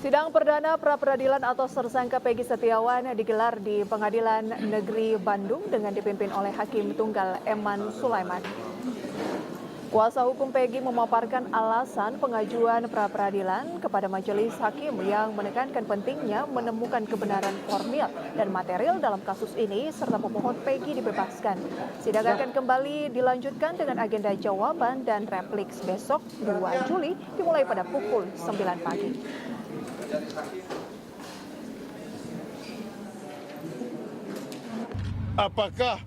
Sidang perdana pra-peradilan atau tersangka Peggy Setiawan digelar di Pengadilan Negeri Bandung dengan dipimpin oleh Hakim Tunggal Eman Sulaiman. Kuasa hukum Peggy memaparkan alasan pengajuan pra-peradilan kepada majelis hakim yang menekankan pentingnya menemukan kebenaran formil dan material dalam kasus ini serta pemohon Peggy dibebaskan. Sidang akan kembali dilanjutkan dengan agenda jawaban dan replik besok 2 Juli dimulai pada pukul 9 pagi. Apakah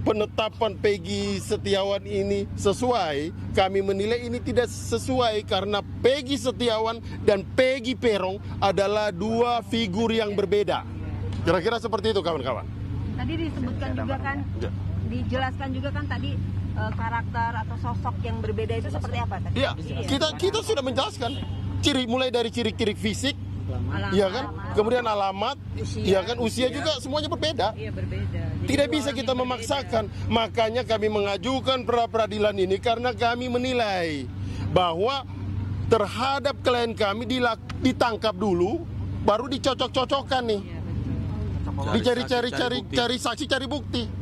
penetapan Peggy Setiawan ini sesuai? Kami menilai ini tidak sesuai karena Peggy Setiawan dan Peggy Peron adalah dua figur yang berbeda. Kira-kira seperti itu kawan-kawan. Tadi disebutkan juga kan, dijelaskan juga kan tadi karakter atau sosok yang berbeda itu seperti apa tadi? Ya, kita sudah menjelaskan. Mulai dari ciri-ciri fisik, ya kan, kemudian alamat, ya kan, usia juga semuanya berbeda. Iya, berbeda. Tidak bisa kita memaksakan. Makanya kami mengajukan pra-peradilan ini karena kami menilai bahwa terhadap klien kami ditangkap dulu, baru dicocok-cocokkan nih. Dicari saksi, cari bukti.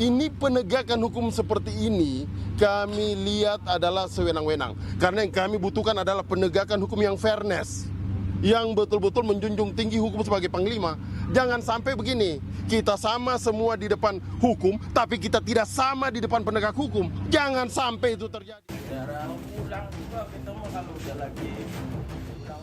Ini penegakan hukum seperti ini kami lihat adalah sewenang-wenang. Karena yang kami butuhkan adalah penegakan hukum yang fairness, yang betul-betul menjunjung tinggi hukum sebagai panglima. Jangan sampai begini, kita sama semua di depan hukum, tapi kita tidak sama di depan penegak hukum. Jangan sampai itu terjadi.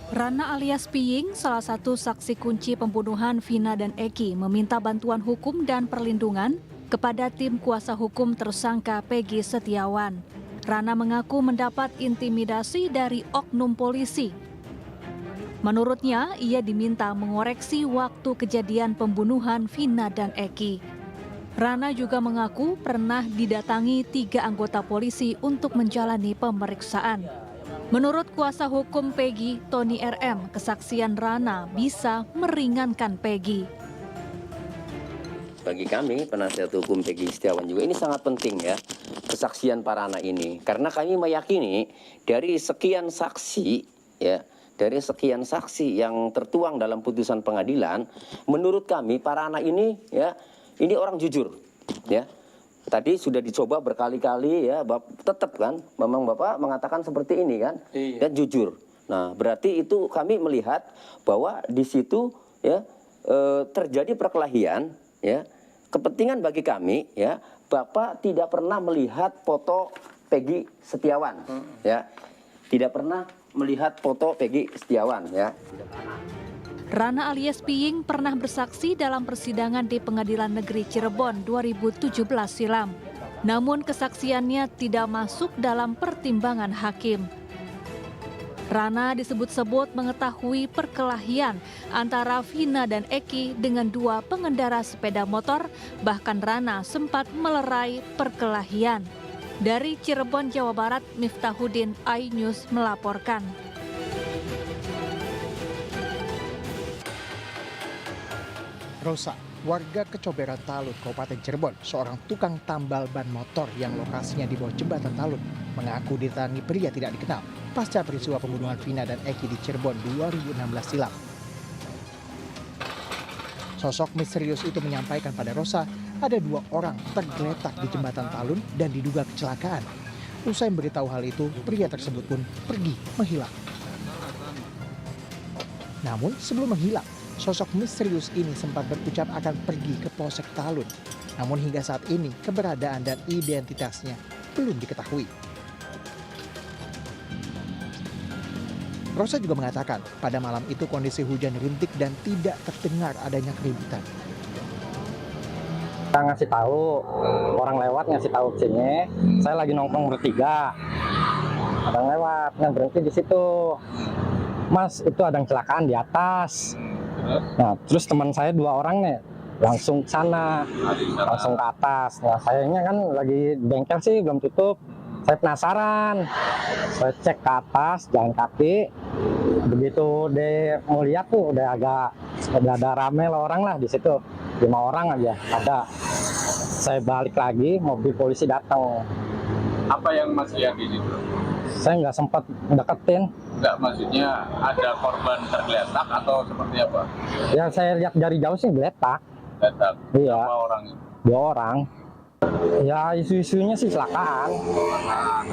Rana alias Piying, salah satu saksi kunci pembunuhan Vina dan Eki, meminta bantuan hukum dan perlindungan kepada tim kuasa hukum tersangka Peggy Setiawan. Rana mengaku mendapat intimidasi dari oknum polisi. Menurutnya, ia diminta mengoreksi waktu kejadian pembunuhan Vina dan Eki. Rana juga mengaku pernah didatangi 3 anggota polisi untuk menjalani pemeriksaan. Menurut kuasa hukum Peggy, Tony RM, kesaksian Rana bisa meringankan Peggy. Bagi kami, penasihat hukum Peggy Setiawan juga ini sangat penting ya, kesaksian para anak ini. Karena kami meyakini dari sekian saksi ya, dari sekian saksi yang tertuang dalam putusan pengadilan, menurut kami para anak ini ya, ini orang jujur ya. Tadi sudah dicoba berkali-kali ya, tetap kan, memang Bapak mengatakan seperti ini kan, dan jujur. Nah, berarti itu kami melihat bahwa di situ ya terjadi perkelahian ya, kepentingan bagi kami ya, Bapak tidak pernah melihat foto Peggy Setiawan ya, tidak pernah melihat foto Peggy Setiawan ya. Rana alias Piying pernah bersaksi dalam persidangan di Pengadilan Negeri Cirebon 2017 silam. Namun kesaksiannya tidak masuk dalam pertimbangan hakim. Rana disebut-sebut mengetahui perkelahian antara Vina dan Eki dengan 2 pengendara sepeda motor, bahkan Rana sempat melerai perkelahian. Dari Cirebon, Jawa Barat, Miftahudin, iNews melaporkan. Rosa, warga Kecoberan Talun, Kabupaten Cirebon, seorang tukang tambal ban motor yang lokasinya di bawah jembatan Talun, mengaku didatangi pria tidak dikenal pasca peristiwa pembunuhan Vina dan Eki di Cirebon 2016 silam. Sosok misterius itu menyampaikan pada Rosa ada 2 orang tergeletak di jembatan Talun dan diduga kecelakaan. Usai memberitahu hal itu, pria tersebut pun pergi menghilang. Namun sebelum menghilang, sosok misterius ini sempat berucap akan pergi ke Polsek Talun. Namun hingga saat ini keberadaan dan identitasnya belum diketahui. Rosa juga mengatakan pada malam itu kondisi hujan rintik dan tidak terdengar adanya keributan. Kita ngasih tahu, orang lewat ngasih tahu ke sini, saya lagi nongkrong bertiga. Ada yang lewat, yang berhenti di situ. Mas, itu ada yang kecelakaan di atas. Nah, terus teman saya 2 orang nih langsung ke sana, langsung ke atas. Nah, sayangnya kan lagi bengkel sih belum tutup. Saya penasaran, saya cek ke atas jalan kaki. Begitu dia mau lihat tuh udah ada rame lah orang lah di situ, 5 orang aja ada. Saya balik lagi, mobil polisi datang. Apa yang Mas lihat di situ? Saya nggak sempat deketin. Enggak, maksudnya ada korban tergeletak atau seperti apa? Yang saya lihat dari jauh sih geletak. Geletak. Iya. Berapa orang itu? 2 orang. Ya isu-isunya sih kecelakaan.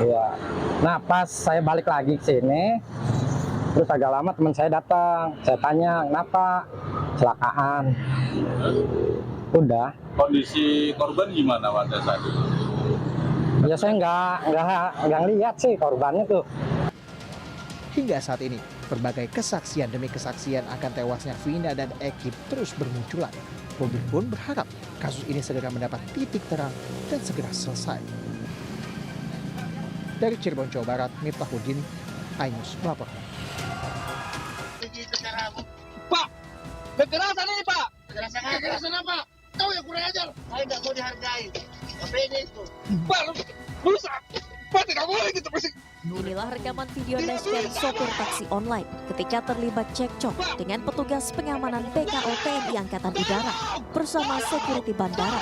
Iya. Nah pas saya balik lagi ke sini, terus agak lama teman saya datang. Saya tanya kenapa kecelakaan. Udah. Kondisi korban gimana pada saat itu? Ya saya nggak lihat sih korbannya tuh. Hingga saat ini, berbagai kesaksian demi kesaksian akan tewasnya Vina dan Eki terus bermunculan. Publik pun berharap kasus ini segera mendapat titik terang dan segera selesai. Dari Cirebon, Jawa Barat, Miftahudin, iNews melaporkan. Pak, kekerasan ini Pak. Kekerasan apa? Kau yang kurang ajar. Saya nggak mau dihargai. Apa ini itu? Pak, rusak. Pak tidak boleh gitu masih. Inilah rekaman video dashcam sopir taksi online ketika terlibat cekcok dengan petugas pengamanan BKO TNI Angkatan Udara bersama security bandara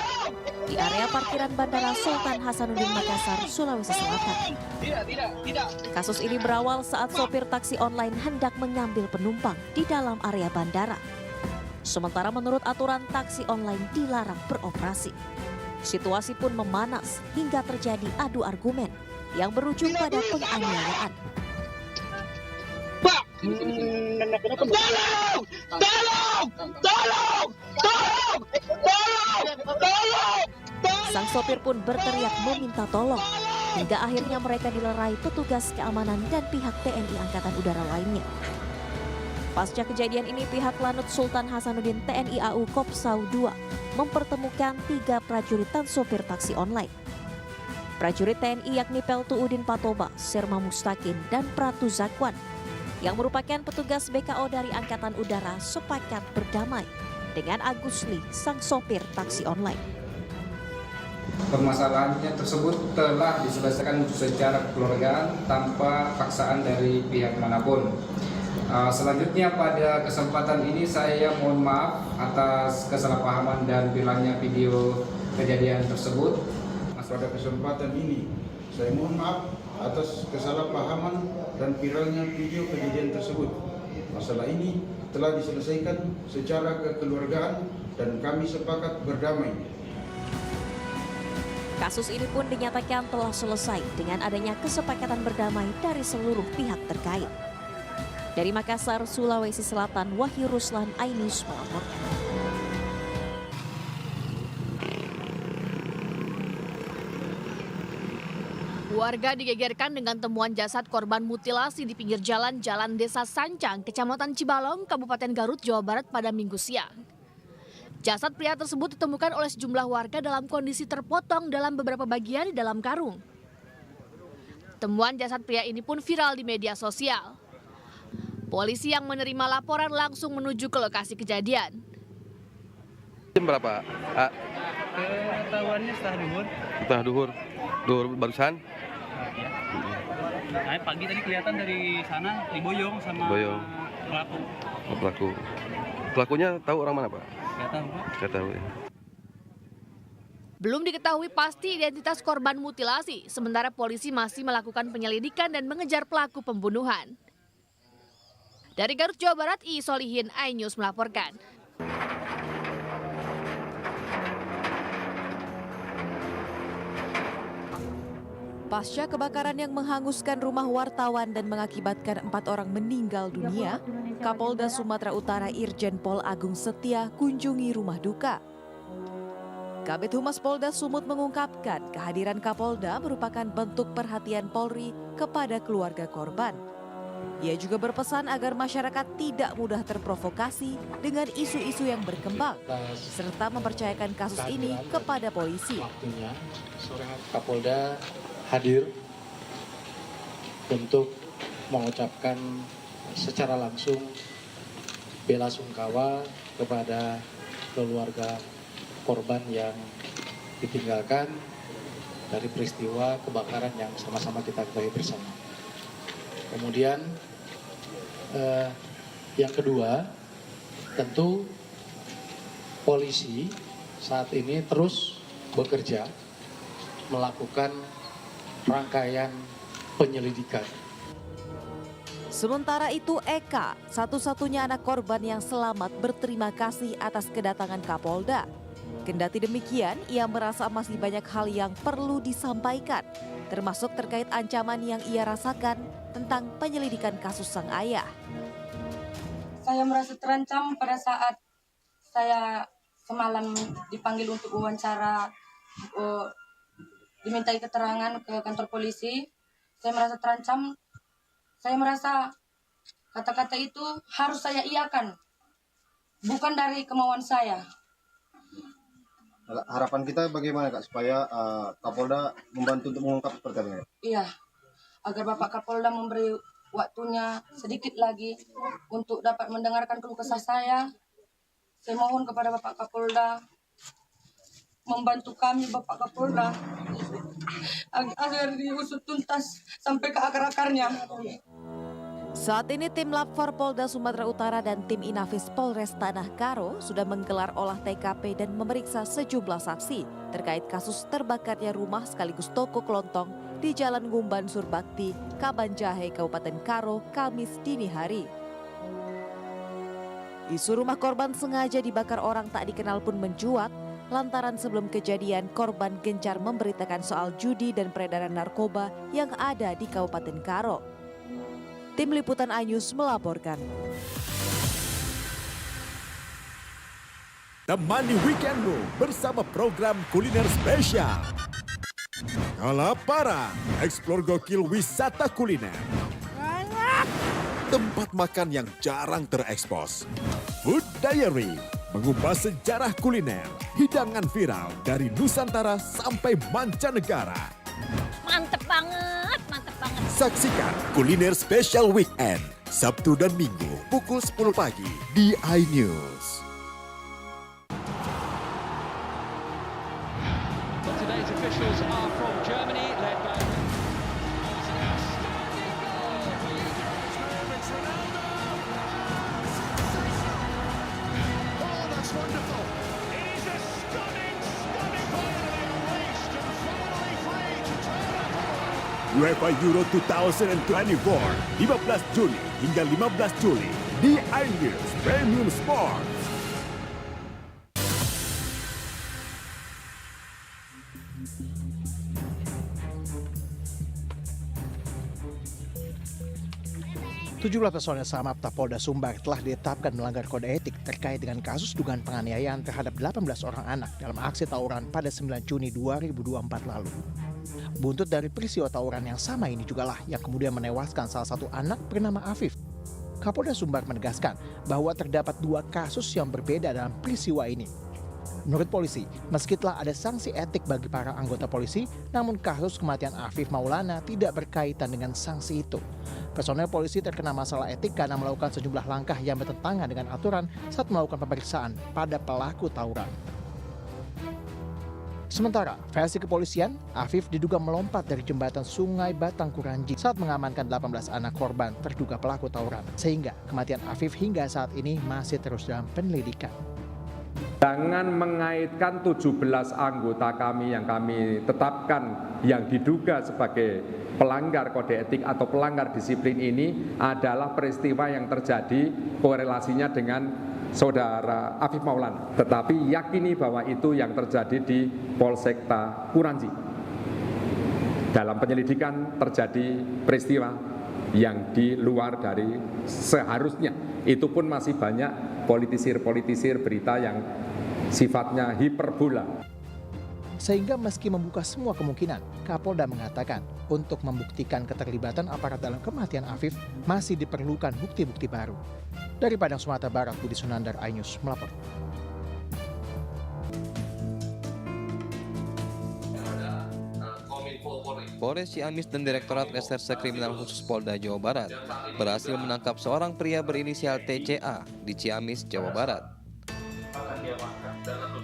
di area parkiran Bandara Sultan Hasanuddin Makassar, Sulawesi Selatan. Tidak. Kasus ini berawal saat sopir taksi online hendak mengambil penumpang di dalam area bandara. Sementara menurut aturan taksi online dilarang beroperasi. Situasi pun memanas hingga terjadi adu argumen yang berujung pada penganiayaan. Pak! Tolong! Sang sopir pun berteriak meminta tolong. Hingga akhirnya mereka dilerai petugas keamanan dan pihak TNI Angkatan Udara lainnya. Pasca kejadian ini pihak Lanut Sultan Hasanuddin TNI AU Kopsau II mempertemukan 3 prajurit dan sopir taksi online. Prajurit TNI yakni Peltu Udin Patoba, Serma Mustakin, dan Pratu Zakwan yang merupakan petugas BKO dari Angkatan Udara sepakat berdamai dengan Agus Lee, sang sopir taksi online. Permasalahannya tersebut telah diselesaikan secara kekeluargaan tanpa paksaan dari pihak manapun. Selanjutnya pada kesempatan ini saya mohon maaf atas kesalahpahaman dan viralnya video kejadian tersebut. Pada kesempatan ini, saya mohon maaf atas kesalahpahaman dan viralnya video kejadian tersebut. Masalah ini telah diselesaikan secara kekeluargaan dan kami sepakat berdamai. Kasus ini pun dinyatakan telah selesai dengan adanya kesepakatan berdamai dari seluruh pihak terkait. Dari Makassar, Sulawesi Selatan, Wahyu Ruslan, iNews melaporkan. Warga digegerkan dengan temuan jasad korban mutilasi di pinggir jalan Desa Sancang, Kecamatan Cibalong, Kabupaten Garut, Jawa Barat pada Minggu siang. Jasad pria tersebut ditemukan oleh sejumlah warga dalam kondisi terpotong dalam beberapa bagian di dalam karung. Temuan jasad pria ini pun viral di media sosial. Polisi yang menerima laporan langsung menuju ke lokasi kejadian. Jam berapa? Ketahuannya Setelah duhur barusan? Nah, pagi tadi kelihatan dari sana diboyong sama pelaku. Pelakunya tahu orang mana, Pak? Nggak tahu. Ya. Belum diketahui pasti identitas korban mutilasi, sementara polisi masih melakukan penyelidikan dan mengejar pelaku pembunuhan. Dari Garut, Jawa Barat, I Solihin, iNews melaporkan. Pasca kebakaran yang menghanguskan rumah wartawan dan mengakibatkan 4 orang meninggal dunia, Kapolda Sumatera Utara Irjen Pol Agung Setia kunjungi rumah duka. Kabid Humas Polda Sumut mengungkapkan kehadiran Kapolda merupakan bentuk perhatian Polri kepada keluarga korban. Ia juga berpesan agar masyarakat tidak mudah terprovokasi dengan isu-isu yang berkembang, serta mempercayakan kasus ini kepada polisi. Kapolda hadir untuk mengucapkan secara langsung bela sungkawa kepada keluarga korban yang ditinggalkan dari peristiwa kebakaran yang sama-sama kita ketahui bersama. Kemudian yang kedua, tentu polisi saat ini terus bekerja melakukan rangkaian penyelidikan. Sementara itu Eka, satu-satunya anak korban yang selamat, berterima kasih atas kedatangan Kapolda. Kendati demikian, ia merasa masih banyak hal yang perlu disampaikan, termasuk terkait ancaman yang ia rasakan tentang penyelidikan kasus sang ayah. Saya merasa terancam pada saat saya semalam dipanggil untuk wawancara, dimintai keterangan ke kantor polisi. Saya merasa terancam. Saya merasa kata-kata itu harus saya iakan, bukan dari kemauan saya. Harapan kita bagaimana Kak supaya Kapolda membantu untuk mengungkap perkara ini? Iya, agar Bapak Kapolda memberi waktunya sedikit lagi untuk dapat mendengarkan keluh kesah saya. Saya mohon kepada Bapak Kapolda membantu kami, Bapak Kapolda, agar diusut tuntas sampai ke akar-akarnya. Saat ini tim Lab 4 Polda Sumatera Utara dan tim Inafis Polres Tanah Karo sudah menggelar olah TKP dan memeriksa sejumlah saksi terkait kasus terbakarnya rumah sekaligus toko kelontong di Jalan Ngumban Surbakti, Kabanjahe, Kabupaten Karo, Kamis dini hari. Isu rumah korban sengaja dibakar orang tak dikenal pun mencuat lantaran sebelum kejadian korban gencar memberitakan soal judi dan peredaran narkoba yang ada di Kabupaten Karo. Tim Liputan iNews melaporkan. Temani weekendmu bersama program kuliner spesial. Kalaparan, eksplor gokil wisata kuliner. Tempat makan yang jarang terekspos. Food Diary, mengupas sejarah kuliner, hidangan viral dari Nusantara sampai mancanegara. Mantep banget, mantep banget. Saksikan Kuliner Spesial Weekend, Sabtu dan Minggu pukul 10 pagi di iNews. Today's officials are from Germany, led by UEFA Euro 2024, 15 Juni hingga 15 Juli di iNews Premium Sports. Tujuh personel Samapta Polda Sumbar telah ditetapkan melanggar kode etik terkait dengan kasus dugaan penganiayaan terhadap 18 orang anak dalam aksi tawuran pada 9 Juni 2024 lalu. Buntut dari peristiwa tawuran yang sama ini jugalah yang kemudian menewaskan salah satu anak bernama Afif. Kapolda Sumbar menegaskan bahwa terdapat dua kasus yang berbeda dalam peristiwa ini. Menurut polisi, meski telah ada sanksi etik bagi para anggota polisi, namun kasus kematian Afif Maulana tidak berkaitan dengan sanksi itu. Personel polisi terkena masalah etik karena melakukan sejumlah langkah yang bertentangan dengan aturan saat melakukan pemeriksaan pada pelaku tawuran. Sementara, versi kepolisian, Afif diduga melompat dari jembatan Sungai Batang Kuranji saat mengamankan 18 anak korban terduga pelaku tawuran. Sehingga kematian Afif hingga saat ini masih terus dalam penyelidikan. Jangan mengaitkan 17 anggota kami yang kami tetapkan yang diduga sebagai pelanggar kode etik atau pelanggar disiplin ini adalah peristiwa yang terjadi korelasinya dengan saudara Afif Maulana. Tetapi yakini bahwa itu yang terjadi di Polsekta Kuranji. Dalam penyelidikan terjadi peristiwa yang di luar dari seharusnya. Itu pun masih banyak politisir-politisir berita yang sifatnya hiperbola. Sehingga meski membuka semua kemungkinan, Kapolda mengatakan untuk membuktikan keterlibatan aparat dalam kematian Afif masih diperlukan bukti-bukti baru. Dari Padang, Sumatera Barat, Budi Sunandar, iNews melapor. Polres Ciamis dan Direktorat Reserse Kriminal Khusus Polda Jawa Barat berhasil menangkap seorang pria berinisial TCA di Ciamis, Jawa Barat.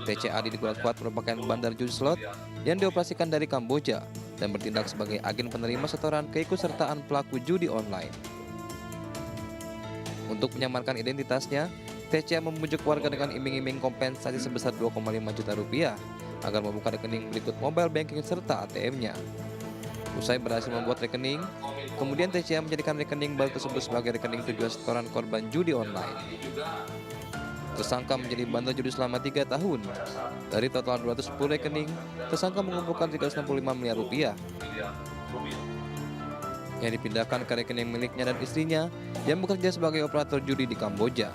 TCA diduga kuat merupakan bandar judi slot yang dioperasikan dari Kamboja dan bertindak sebagai agen penerima setoran keikutsertaan pelaku judi online. Untuk menyamarkan identitasnya, TCA membujuk warga dengan iming-iming kompensasi sebesar 2,5 juta rupiah agar membuka rekening berikut mobile banking serta ATM-nya. Usai berhasil membuat rekening, Kemudian TCA menjadikan rekening baru tersebut sebagai rekening tujuan setoran korban judi online. Tersangka menjadi bandar judi selama 3 tahun. Dari total 210 rekening, tersangka mengumpulkan 365 miliar rupiah yang dipindahkan ke rekening miliknya dan istrinya yang bekerja sebagai operator judi di Kamboja.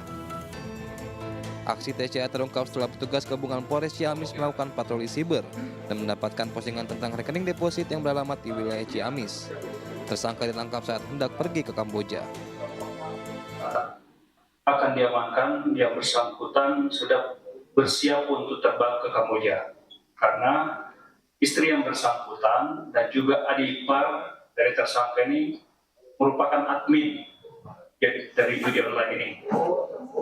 Aksi TCA terungkap setelah petugas gabungan Polres Ciamis melakukan patroli siber dan mendapatkan postingan tentang rekening deposit yang beralamat di wilayah Ciamis. Tersangka ditangkap saat hendak pergi ke Kamboja. Akan diamankan, yang bersangkutan sudah bersiap untuk terbang ke Kamboja karena istri yang bersangkutan dan juga adik ipar dari tersangka ini merupakan admin dari judi online ini,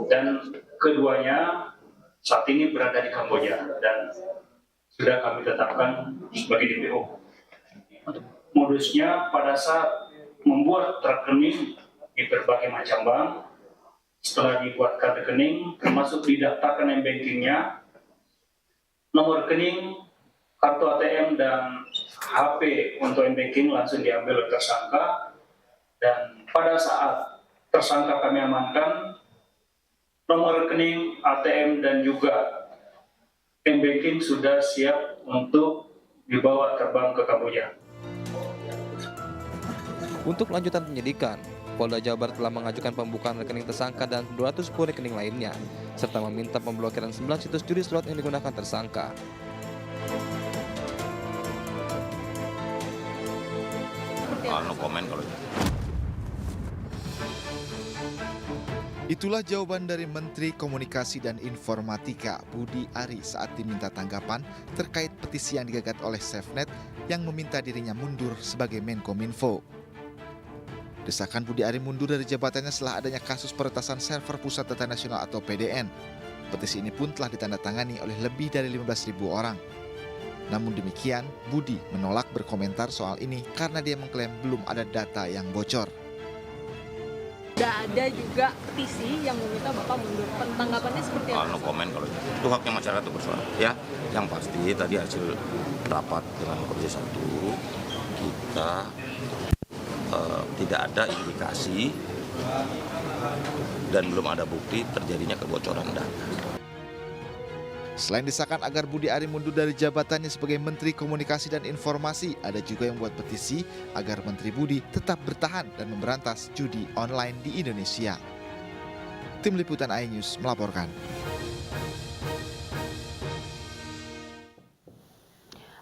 dan keduanya saat ini berada di Kamboja dan sudah kami tetapkan sebagai DPO. Modusnya pada saat membuat rekening di berbagai macam bank, setelah dibuatkan rekening termasuk didaftarkan m-bankingnya, nomor rekening, kartu ATM dan HP untuk m-banking langsung diambil oleh tersangka, dan pada saat tersangka kami amankan, nomor rekening, ATM dan juga m-banking sudah siap untuk dibawa terbang ke Kamboja. Untuk lanjutan penyidikan, Polda Jawa Barat telah mengajukan pembukaan rekening tersangka dan 210 rekening lainnya, serta meminta pemblokiran 9 situs judi slot yang digunakan tersangka. No comment kalau itu. Itulah jawaban dari Menteri Komunikasi dan Informatika Budi Ari saat diminta tanggapan terkait petisi yang digagas oleh SafeNet yang meminta dirinya mundur sebagai Menkominfo. Desakan Budi Ari mundur dari jabatannya setelah adanya kasus peretasan server Pusat Data Nasional atau PDN. Petisi ini pun telah ditandatangani oleh lebih dari 15.000 orang. Namun demikian, Budi menolak berkomentar soal ini karena dia mengklaim belum ada data yang bocor. Sudah ada juga petisi yang meminta Bapak mundur. Tanggapannya seperti apa? No comment kalau itu. Itu haknya masyarakat untuk bersuara. Ya, yang pasti tadi hasil rapat dengan Komisi 1 kita tidak ada indikasi dan belum ada bukti terjadinya kebocoran data. Selain desakan agar Budi Ari mundur dari jabatannya sebagai Menteri Komunikasi dan Informasi, ada juga yang membuat petisi agar Menteri Budi tetap bertahan dan memberantas judi online di Indonesia. Tim Liputan iNews melaporkan.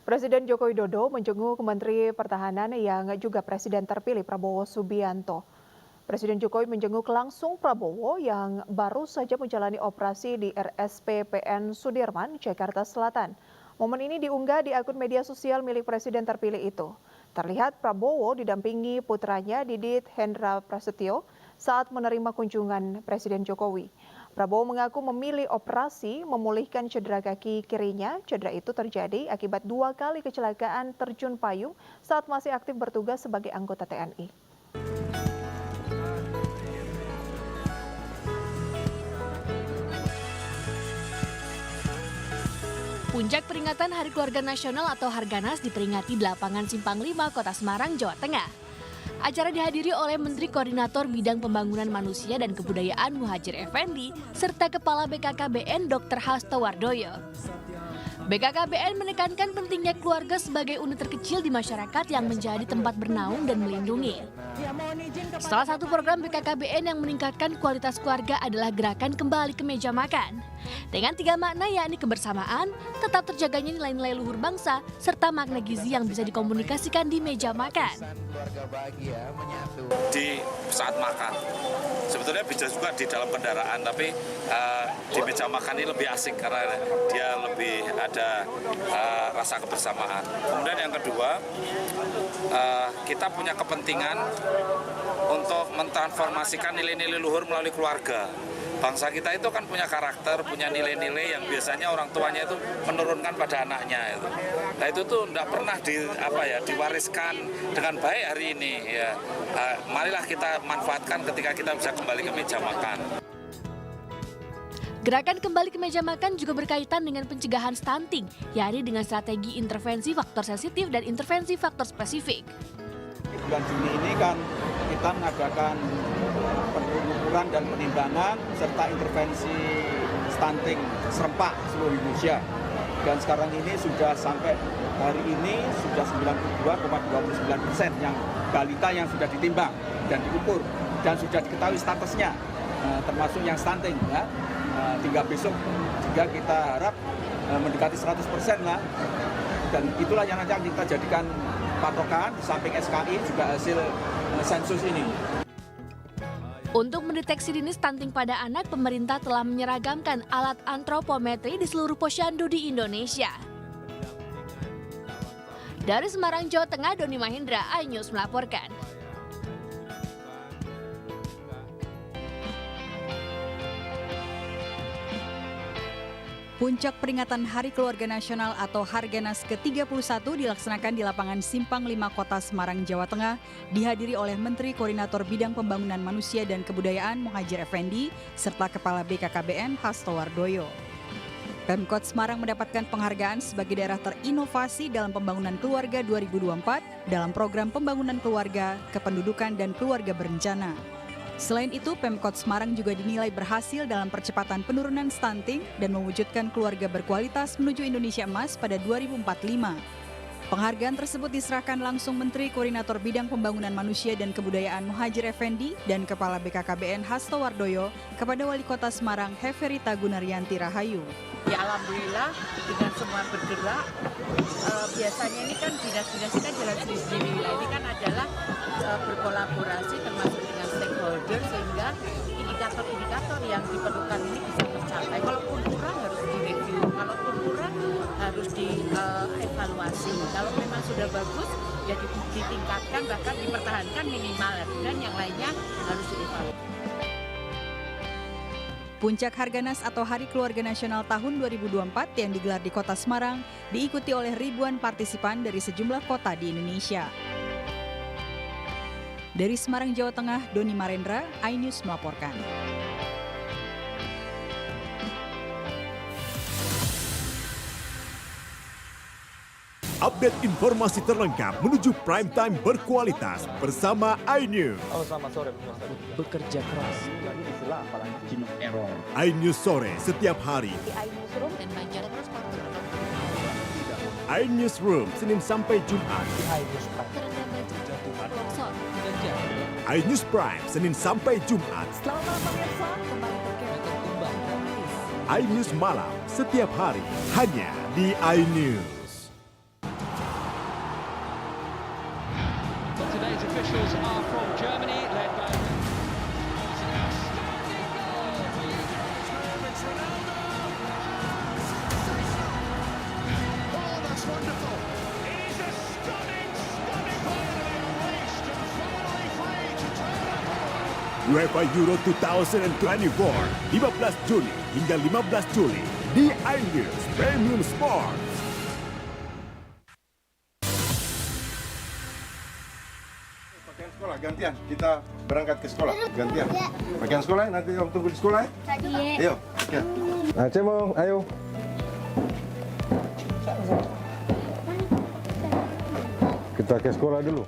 Presiden Joko Widodo menjenguk Menteri Pertahanan yang juga Presiden terpilih Prabowo Subianto. Presiden Jokowi menjenguk langsung Prabowo yang baru saja menjalani operasi di RSPPN Sudirman, Jakarta Selatan. Momen ini diunggah di akun media sosial milik Presiden terpilih itu. Terlihat Prabowo didampingi putranya Didit Hendra Prasetyo saat menerima kunjungan Presiden Jokowi. Prabowo mengaku memilih operasi memulihkan cedera kaki kirinya. Cedera itu terjadi akibat 2 kali kecelakaan terjun payung saat masih aktif bertugas sebagai anggota TNI. Puncak peringatan Hari Keluarga Nasional atau Harganas diperingati di lapangan Simpang 5, Kota Semarang, Jawa Tengah. Acara dihadiri oleh Menteri Koordinator Bidang Pembangunan Manusia dan Kebudayaan Muhadjir Effendi serta Kepala BKKBN Dr. Hasto Wardoyo. BKKBN menekankan pentingnya keluarga sebagai unit terkecil di masyarakat yang menjadi tempat bernaung dan melindungi. Salah satu program BKKBN yang meningkatkan kualitas keluarga adalah gerakan kembali ke meja makan. Dengan 3 makna yakni kebersamaan, tetap terjaganya nilai-nilai luhur bangsa, serta makna gizi yang bisa dikomunikasikan di meja makan. Di saat makan, sebetulnya bisa juga di dalam kendaraan, tapi di meja makan ini lebih asik karena dia lebih ada rasa kebersamaan. Kemudian yang kedua, kita punya kepentingan untuk mentransformasikan nilai-nilai luhur melalui keluarga. Bangsa kita itu kan punya karakter, punya nilai-nilai yang biasanya orang tuanya itu menurunkan pada anaknya. Nah itu tuh tidak pernah diwariskan dengan baik hari ini. Ya. Marilah kita manfaatkan ketika kita bisa kembali ke meja makan. Gerakan kembali ke meja makan juga berkaitan dengan pencegahan stunting, yakni dengan strategi intervensi faktor sensitif dan intervensi faktor spesifik. bulan Juni ini kan kita mengadakan pengukuran dan penimbangan serta intervensi stunting serempak seluruh Indonesia. Dan sekarang ini sudah sampai hari ini sudah 92,29% yang balita yang sudah ditimbang dan diukur dan sudah diketahui statusnya, termasuk yang stunting ya. Tinggal besok juga kita harap mendekati 100% lah. Dan itulah yang nanti kita jadikan patokan di samping SKI juga hasil sensus ini. Untuk mendeteksi dini stunting pada anak, pemerintah telah menyeragamkan alat antropometri di seluruh posyandu di Indonesia. Dari Semarang, Jawa Tengah, Doni Mahendra, iNews melaporkan. Puncak peringatan Hari Keluarga Nasional atau Harganas ke-31 dilaksanakan di lapangan Simpang 5 Kota Semarang, Jawa Tengah, dihadiri oleh Menteri Koordinator Bidang Pembangunan Manusia dan Kebudayaan Muhadjir Effendi, serta Kepala BKKBN Hasto Wardoyo. Pemkot Semarang mendapatkan penghargaan sebagai daerah terinovasi dalam pembangunan keluarga 2024 dalam program pembangunan keluarga, kependudukan, dan keluarga berencana. Selain itu, Pemkot Semarang juga dinilai berhasil dalam percepatan penurunan stunting dan mewujudkan keluarga berkualitas menuju Indonesia Emas pada 2045. Penghargaan tersebut diserahkan langsung Menteri Koordinator Bidang Pembangunan Manusia dan Kebudayaan Muhadjir Effendi dan Kepala BKKBN Hasto Wardoyo kepada Wali Kota Semarang Heferita Gunaryanti Rahayu. Ya alhamdulillah dengan semua bergerak, biasanya ini kan dinas-dinas kita jalan sendiri. Ini kan adalah berkolaborasi termasuk dengan stakeholder sehingga indikator-indikator yang diperlukan ini bisa tercapai. Kalaupun kurang harus direview, kalaupun kurang harus dievaluasi. Kalau memang sudah bagus ya ditingkatkan bahkan dipertahankan minimal dan yang lainnya harus dievaluasi. Puncak Harganas atau Hari Keluarga Nasional tahun 2024 yang digelar di Kota Semarang diikuti oleh ribuan partisipan dari sejumlah kota di Indonesia. Dari Semarang, Jawa Tengah, Doni Marendra, iNews melaporkan. Update informasi terlengkap menuju prime time berkualitas bersama iNews. Selamat sore. Bekerja keras. iNews sore setiap hari. iNewsroom Senin sampai Jumat. iNews Prime Senin sampai Jumat. iNews malam setiap hari hanya di iNews. Today's officials are from Germany, led by UEFA Euro 2024, 15 Juni hingga 15 Juli di iNews Premium Sports. Pakaian sekolah gantian, kita berangkat ke sekolah gantian. Pakaian sekolah nanti kamu tunggu di sekolah ya? Ayo. Okay. Nah, Cemong, ayo. Kita ke sekolah dulu.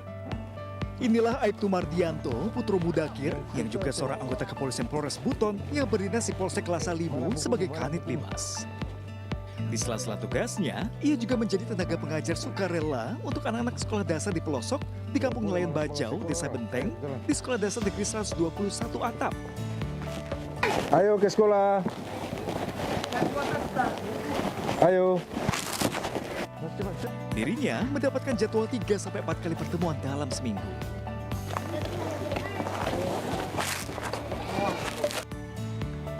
Inilah Aibtu Mardianto, Putro Mudakir, yang juga seorang anggota Kepolisian Polres Buton yang berdinas di Polsek Lasa Limu sebagai Kanit Limas. Di sela-sela tugasnya, ia juga menjadi tenaga pengajar sukarela untuk anak-anak sekolah dasar di pelosok di Kampung Nelayan Bajau, Desa Benteng, di Sekolah Dasar Negeri 121 Atap. Ayo ke sekolah. Ayo. Dirinya mendapatkan jadwal 3-4 kali pertemuan dalam seminggu.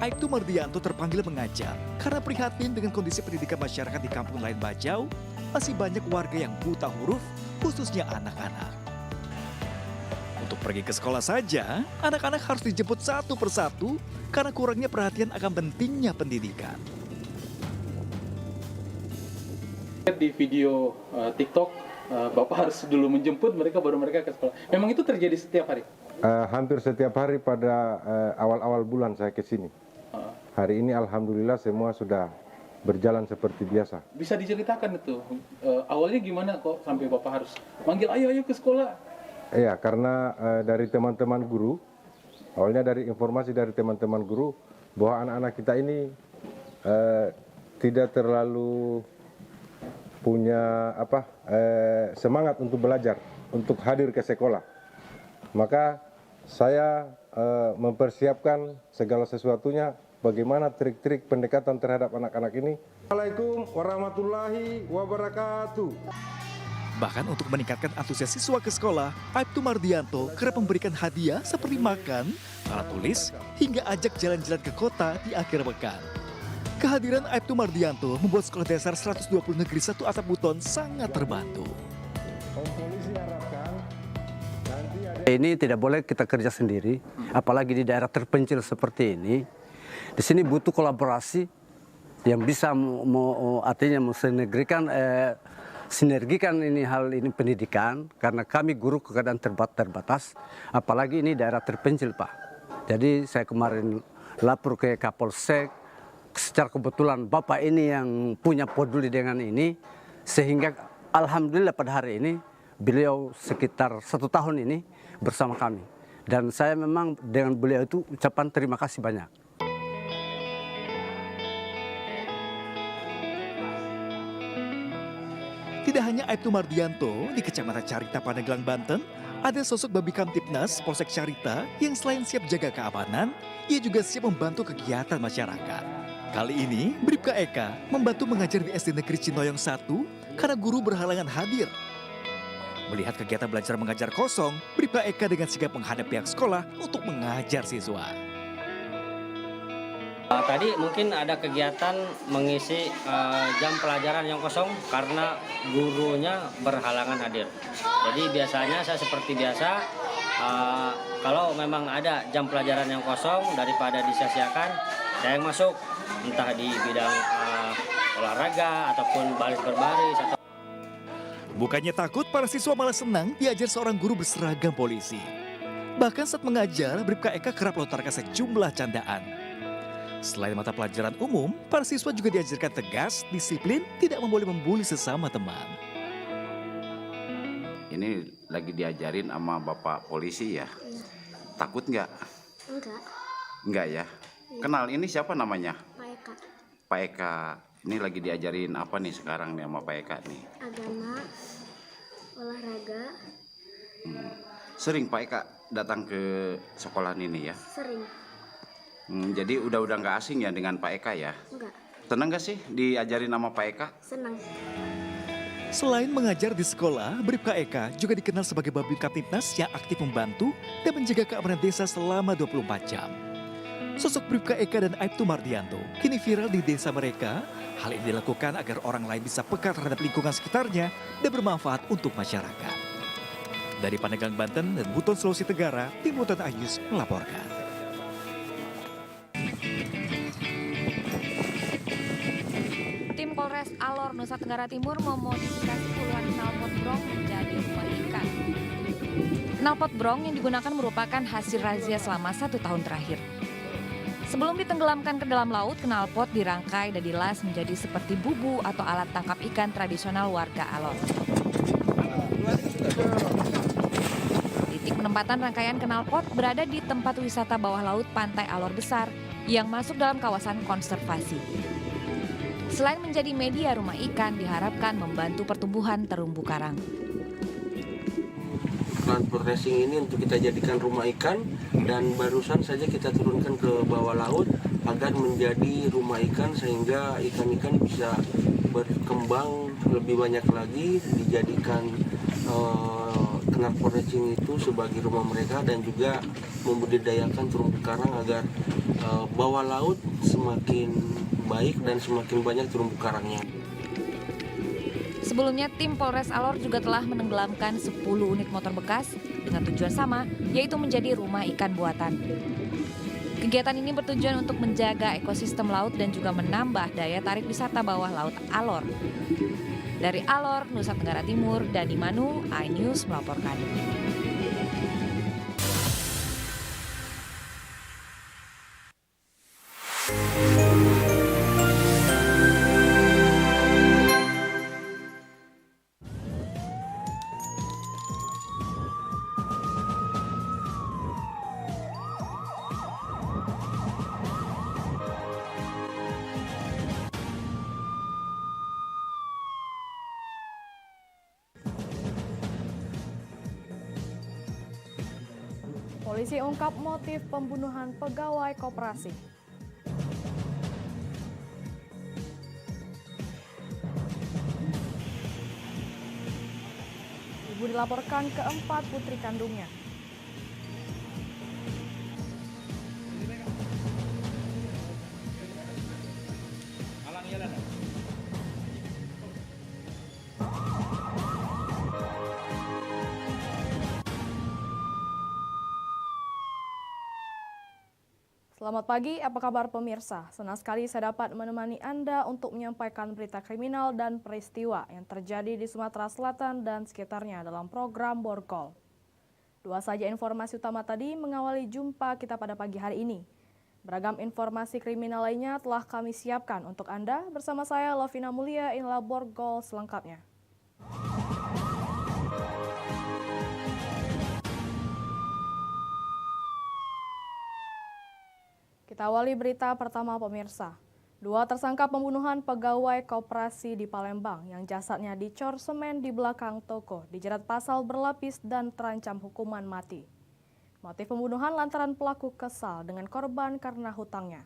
Aibtu Mardianto terpanggil mengajar karena prihatin dengan kondisi pendidikan masyarakat di Kampung Nelayan Bajau, masih banyak warga yang buta huruf, khususnya anak-anak. Untuk pergi ke sekolah saja, anak-anak harus dijemput satu persatu karena kurangnya perhatian akan pentingnya pendidikan. Di video TikTok, Bapak harus dulu menjemput mereka baru mereka ke sekolah. Memang itu terjadi setiap hari? Hampir setiap hari pada awal-awal bulan saya ke sini. Hari ini alhamdulillah semua sudah berjalan seperti biasa. Bisa diceritakan itu, awalnya gimana kok sampai Bapak harus manggil ayo ke sekolah? Iya, karena dari teman-teman guru, awalnya dari informasi dari teman-teman guru bahwa anak-anak kita ini tidak terlalu punya semangat untuk belajar, untuk hadir ke sekolah. Maka saya mempersiapkan segala sesuatunya, bagaimana trik-trik pendekatan terhadap anak-anak ini. Assalamualaikum warahmatullahi wabarakatuh. Bahkan untuk meningkatkan antusias siswa ke sekolah, Aibtu Mardianto kerap memberikan hadiah seperti makan, alat tulis, hingga ajak jalan-jalan ke kota di akhir pekan. Kehadiran Aibtu Mardianto membuat sekolah dasar 120 negeri 1 Atap Buton sangat terbantu. Ini tidak boleh kita kerja sendiri, apalagi di daerah terpencil seperti ini. Di sini butuh kolaborasi yang bisa artinya sinergikan ini hal ini pendidikan, karena kami guru keadaan terbatas, apalagi ini daerah terpencil, Pak. Jadi saya kemarin lapor ke Kapolsek, secara kebetulan Bapak ini yang punya peduli dengan ini, sehingga alhamdulillah pada hari ini beliau sekitar 1 tahun ini bersama kami. Dan saya memang dengan beliau itu ucapan terima kasih banyak. Tidak hanya Aibtu Mardianto, di Kecamatan Carita, Pandeglang, Banten, ada sosok Babi Kamtipnas Polsek Carita yang selain siap jaga keamanan, ia juga siap membantu kegiatan masyarakat. Kali ini, Bribka Eka membantu mengajar di SD Negeri Cinoyong 1 karena guru berhalangan hadir. Melihat kegiatan belajar mengajar kosong, Bribka Eka dengan sigap menghadap pihak sekolah untuk mengajar siswa. Tadi mungkin ada kegiatan mengisi jam pelajaran yang kosong karena gurunya berhalangan hadir. Jadi biasanya saya seperti biasa, kalau memang ada jam pelajaran yang kosong daripada disia-siakan, saya yang masuk entah di bidang olahraga ataupun baris berbaris. Bukannya takut, para siswa malah senang diajar seorang guru berseragam polisi. Bahkan saat mengajar, Bribka Eka kerap lontarkan sejumlah candaan. Selain mata pelajaran umum, para siswa juga diajarkan tegas, disiplin, tidak boleh membuli sesama teman. Ini lagi diajarin sama Bapak polisi ya? Takut nggak? Enggak. Enggak ya? Kenal, ini siapa namanya? Pak Eka. Pak Eka. Ini lagi diajarin apa nih sekarang nih sama Pak Eka nih? Agama, olahraga. Sering Pak Eka datang ke sekolah ini ya? Sering. Jadi udah nggak asing ya dengan Pak Eka ya? Enggak. Tenang nggak sih diajarin sama Pak Eka? Senang. Selain mengajar di sekolah, Bribka Eka juga dikenal sebagai Babi Kamtipnas yang aktif membantu dan menjaga keamanan desa selama 24 jam. Sosok Bribka Eka dan Aibtu Mardianto kini viral di desa mereka. Hal ini dilakukan agar orang lain bisa peka terhadap lingkungan sekitarnya dan bermanfaat untuk masyarakat. Dari Pandeglang, Banten dan Buton, Sulawesi Tenggara, Tim Buton Ayus melaporkan. Tim Polres Alor, Nusa Tenggara Timur memodifikasi puluhan knalpot brong menjadi rumah ikan. Knalpot brong yang digunakan merupakan hasil razia selama 1 tahun terakhir. Sebelum ditenggelamkan ke dalam laut, knalpot dirangkai dan dilas menjadi seperti bubu atau alat tangkap ikan tradisional warga Alor. Titik penempatan rangkaian knalpot berada di tempat wisata bawah laut Pantai Alor Besar yang masuk dalam kawasan konservasi. Selain menjadi media rumah ikan, diharapkan membantu pertumbuhan terumbu karang. Knalpot racing ini untuk kita jadikan rumah ikan dan barusan saja kita turunkan ke bawah laut agar menjadi rumah ikan sehingga ikan-ikan bisa berkembang lebih banyak lagi, dijadikan knalpot racing itu sebagai rumah mereka dan juga membudidayakan terumbu karang agar bawah laut semakin baik dan semakin banyak terumbu karangnya. Sebelumnya, tim Polres Alor juga telah menenggelamkan 10 unit motor bekas dengan tujuan sama, yaitu menjadi rumah ikan buatan. Kegiatan ini bertujuan untuk menjaga ekosistem laut dan juga menambah daya tarik wisata bawah laut Alor. Dari Alor, Nusa Tenggara Timur, Dani Manu, iNews melaporkan. Polisi ungkap motif pembunuhan pegawai koperasi. Ibu dilaporkan ke 4 putri kandungnya. Selamat pagi, apa kabar pemirsa? Senang sekali saya dapat menemani Anda untuk menyampaikan berita kriminal dan peristiwa yang terjadi di Sumatera Selatan dan sekitarnya dalam program Borgol. Dua saja informasi utama tadi mengawali jumpa kita pada pagi hari ini. Beragam informasi kriminal lainnya telah kami siapkan untuk Anda bersama saya Lovina Mulia, inilah Borgol selengkapnya. Kita awali berita pertama pemirsa. Dua tersangka pembunuhan pegawai koperasi di Palembang yang jasadnya dicor semen di belakang toko dijerat pasal berlapis dan terancam hukuman mati. Motif pembunuhan lantaran pelaku kesal dengan korban karena hutangnya.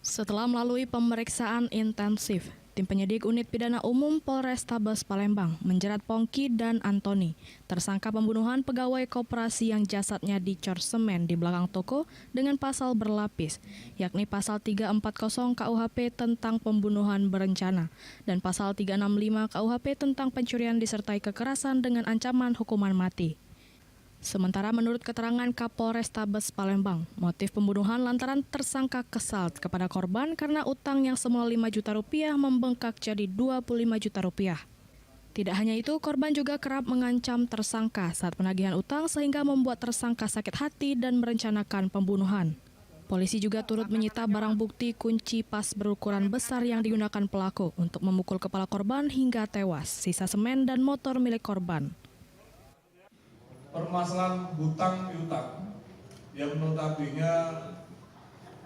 Setelah melalui pemeriksaan intensif, tim penyidik Unit Pidana Umum Polrestabes Palembang menjerat Pongki dan Antoni, tersangka pembunuhan pegawai koperasi yang jasadnya dicor semen di belakang toko dengan pasal berlapis, yakni pasal 340 KUHP tentang pembunuhan berencana dan pasal 365 KUHP tentang pencurian disertai kekerasan dengan ancaman hukuman mati. Sementara menurut keterangan Kapolrestabes Palembang, motif pembunuhan lantaran tersangka kesal kepada korban karena utang yang semula 5 juta rupiah membengkak jadi 25 juta rupiah. Tidak hanya itu, korban juga kerap mengancam tersangka saat penagihan utang sehingga membuat tersangka sakit hati dan merencanakan pembunuhan. Polisi juga turut menyita barang bukti kunci pas berukuran besar yang digunakan pelaku untuk memukul kepala korban hingga tewas, sisa semen dan motor milik korban. Permasalahan hutang piutang yang notabene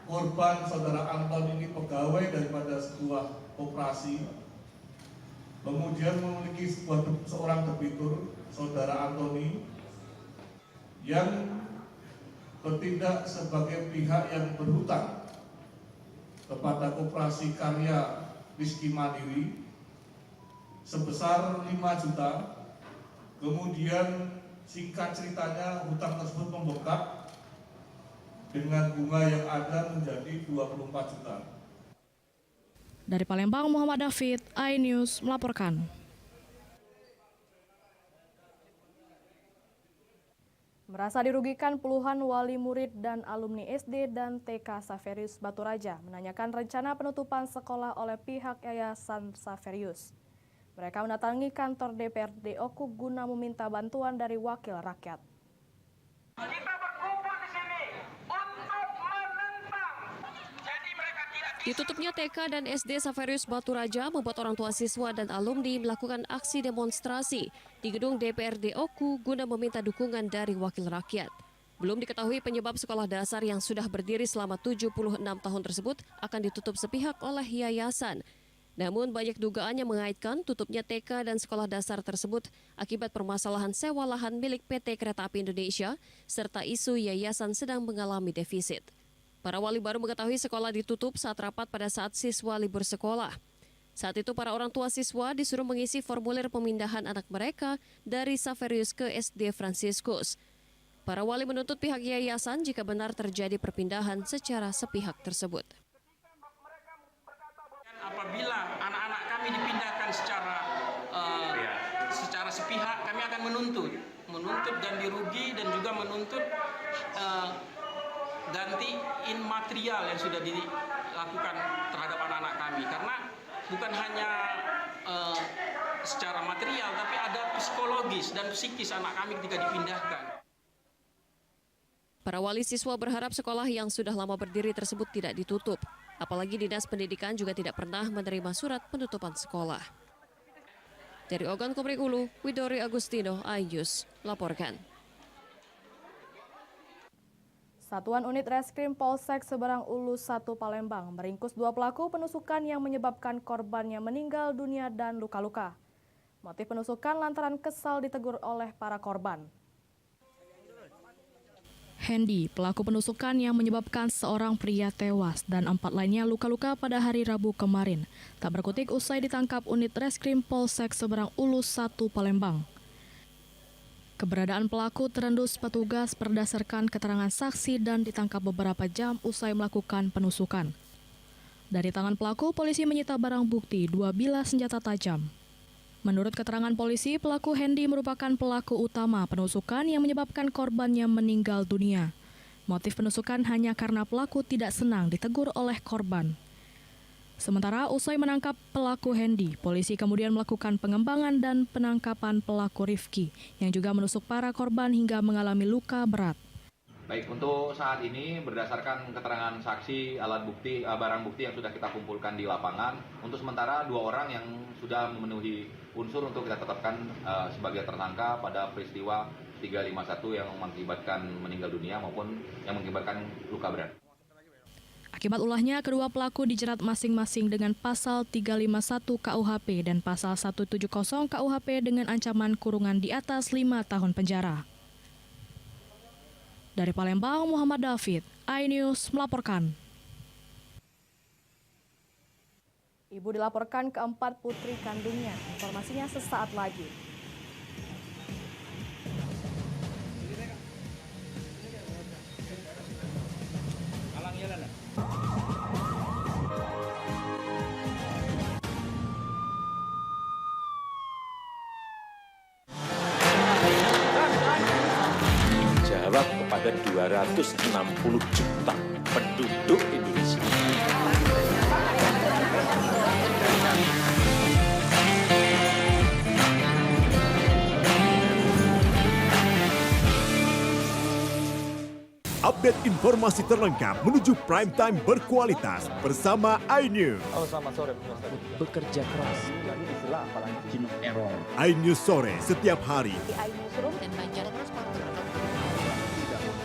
korban saudara Anton ini pegawai daripada sebuah koperasi, kemudian memiliki seorang debitur saudara Antoni yang bertindak sebagai pihak yang berhutang kepada Koperasi Karya Rizky Mandiri sebesar 5 juta, kemudian singkat ceritanya hutang tersebut membengkak dengan bunga yang ada menjadi 24 juta. Dari Palembang, Muhammad David, iNews melaporkan. Merasa dirugikan, puluhan wali murid dan alumni SD dan TK Xaverius Baturaja menanyakan rencana penutupan sekolah oleh pihak Yayasan Xaverius. Mereka mendatangi kantor DPRD Oku guna meminta bantuan dari wakil rakyat. Ditutupnya TK dan SD Xaverius Baturaja membuat orang tua siswa dan alumni melakukan aksi demonstrasi di gedung DPRD Oku guna meminta dukungan dari wakil rakyat. Belum diketahui penyebab sekolah dasar yang sudah berdiri selama 76 tahun tersebut akan ditutup sepihak oleh yayasan. Namun banyak dugaan yang mengaitkan tutupnya TK dan sekolah dasar tersebut akibat permasalahan sewa lahan milik PT Kereta Api Indonesia serta isu yayasan sedang mengalami defisit. Para wali baru mengetahui sekolah ditutup saat rapat pada saat siswa libur sekolah. Saat itu para orang tua siswa disuruh mengisi formulir pemindahan anak mereka dari Xaverius ke SD Fransiskus. Para wali menuntut pihak yayasan jika benar terjadi perpindahan secara sepihak tersebut. Apabila anak-anak kami dipindahkan secara sepihak, kami akan menuntut ganti rugi dan juga menuntut ganti imaterial yang sudah dilakukan terhadap anak-anak kami. Karena bukan hanya secara material, tapi ada psikologis dan psikis anak kami ketika dipindahkan. Para wali siswa berharap sekolah yang sudah lama berdiri tersebut tidak ditutup. Apalagi Dinas Pendidikan juga tidak pernah menerima surat penutupan sekolah. Dari Ogan Komering Ulu, Widori Agustino, iNews, laporkan. Satuan Unit Reskrim Polsek Seberang Ulu 1 Palembang meringkus 2 pelaku penusukan yang menyebabkan korbannya meninggal dunia dan luka-luka. Motif penusukan lantaran kesal ditegur oleh para korban. Hendy, pelaku penusukan yang menyebabkan seorang pria tewas dan 4 lainnya luka-luka pada hari Rabu kemarin, tak berkutik usai ditangkap unit Reskrim Polsek Seberang Ulus 1 Palembang. Keberadaan pelaku terendus petugas berdasarkan keterangan saksi dan ditangkap beberapa jam usai melakukan penusukan. Dari tangan pelaku, polisi menyita barang bukti 2 bilah senjata tajam. Menurut keterangan polisi, pelaku Hendy merupakan pelaku utama penusukan yang menyebabkan korbannya meninggal dunia. Motif penusukan hanya karena pelaku tidak senang ditegur oleh korban. Sementara usai menangkap pelaku Hendy, polisi kemudian melakukan pengembangan dan penangkapan pelaku Rifki yang juga menusuk para korban hingga mengalami luka berat. Baik, untuk saat ini berdasarkan keterangan saksi, alat bukti, barang bukti yang sudah kita kumpulkan di lapangan, untuk sementara 2 orang yang sudah memenuhi unsur untuk kita tetapkan sebagai tersangka pada peristiwa 351 yang mengakibatkan meninggal dunia maupun yang mengakibatkan luka berat. Akibat ulahnya, kedua pelaku dijerat masing-masing dengan pasal 351 KUHP dan pasal 170 KUHP dengan ancaman kurungan di atas 5 tahun penjara. Dari Palembang, Muhammad David, iNews melaporkan. Ibu dilaporkan ke-4 putri kandungnya. Informasinya sesaat lagi. Jawab kepada 260 juta penduduk Indonesia. Update informasi terlengkap menuju prime time berkualitas bersama iNews. Halo, selamat sore. Bekerja keras. iNews sore setiap hari.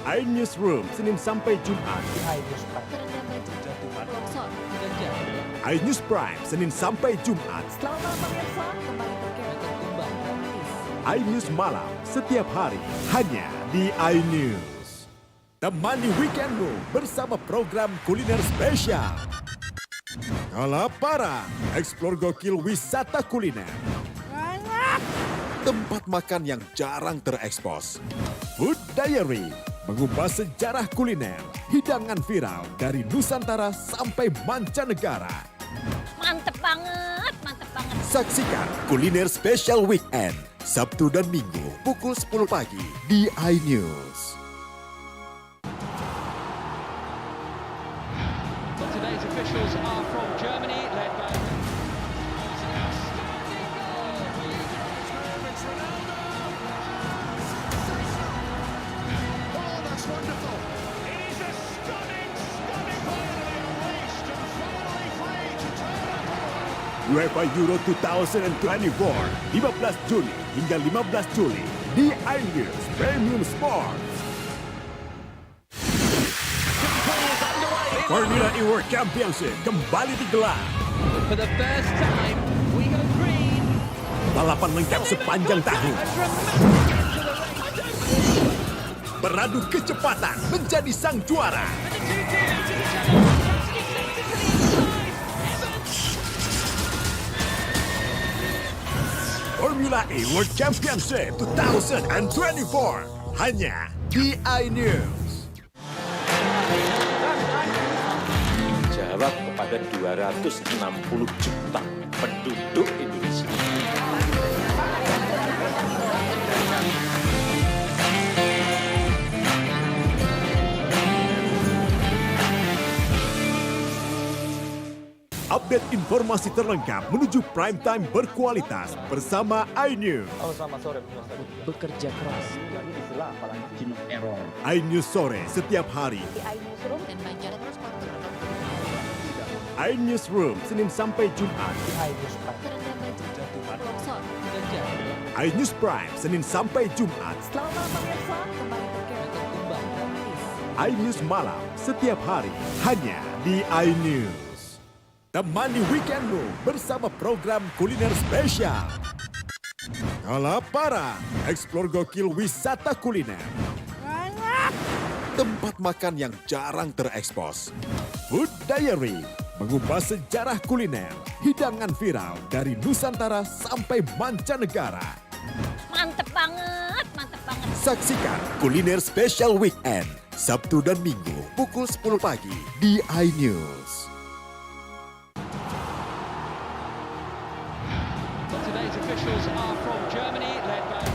iNewsroom Senin sampai Jumat. iNews Prime Senin sampai Jumat. iNews malam setiap hari hanya di iNews. Temani weekendmu bersama program kuliner spesial. Kalaparan, eksplor gokil wisata kuliner. Tempat makan yang jarang terekspos. Food Diary, mengupas sejarah kuliner, hidangan viral dari Nusantara sampai mancanegara. Mantep banget, mantep banget. Saksikan kuliner spesial weekend, Sabtu dan Minggu pukul 10 pagi di iNews. Today's officials are from Germany, led by UEFA Euro 2024, 15 Juni hingga 15 Juli di iNews Premium Sports. Formula E World Championship kembali digelar. for the first time we go green. Balapan lengkap sepanjang tahun. Beradu kecepatan menjadi sang juara. Formula E World Championship 2024 hanya di iNews. Jawab kepada 260 juta penduduk Indonesia. Update informasi terlengkap menuju prime time berkualitas bersama iNews. Halo, selamat sore. Bekerja keras. iNews sore setiap hari. iNewsroom Senin sampai Jumat. iNews Prime Senin sampai Jumat. iNews malam setiap hari hanya di iNews. Temani weekendmu bersama program kuliner spesial. Kalaparan, eksplor gokil wisata kuliner. tempat makan yang jarang terekspos. Food Diary mengupas sejarah kuliner, hidangan viral dari Nusantara sampai mancanegara. Mantep banget, mantep banget. Saksikan Kuliner Special Weekend, Sabtu dan Minggu pukul 10 pagi di iNews. Today's officials are from Germany, led by